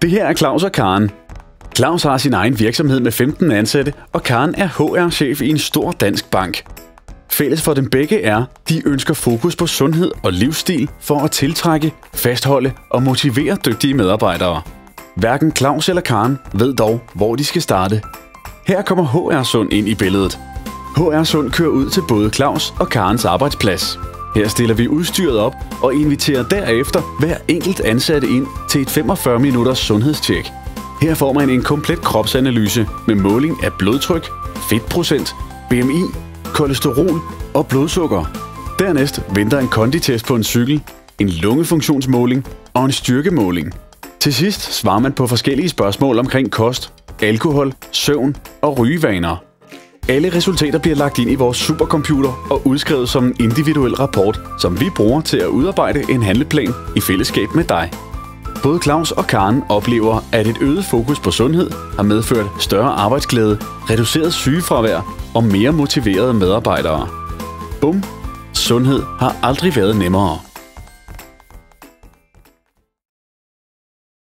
Det her er Claus og Karen. Claus har sin egen virksomhed med 15 ansatte, og Karen er HR-chef i en stor dansk bank. Fælles for dem begge er, de ønsker fokus på sundhed og livsstil for at tiltrække, fastholde og motivere dygtige medarbejdere. Hverken Claus eller Karen ved dog, hvor de skal starte. Her kommer HR Sund ind i billedet. HR Sund kører ud til både Claus og Karens arbejdsplads. Her stiller vi udstyret op og inviterer derefter hver enkelt ansatte ind til et 45 minutters sundhedstjek. Her får man en komplet kropsanalyse med måling af blodtryk, fedtprocent, BMI, kolesterol og blodsukker. Dernæst venter en konditest på en cykel, en lungefunktionsmåling og en styrkemåling. Til sidst svarer man på forskellige spørgsmål omkring kost, alkohol, søvn og rygevaner. Alle resultater bliver lagt ind i vores supercomputer og udskrevet som en individuel rapport, som vi bruger til at udarbejde en handleplan i fællesskab med dig. Både Claus og Karen oplever, at et øget fokus på sundhed har medført større arbejdsglæde, reduceret sygefravær og mere motiverede medarbejdere. Bum! Sundhed har aldrig været nemmere.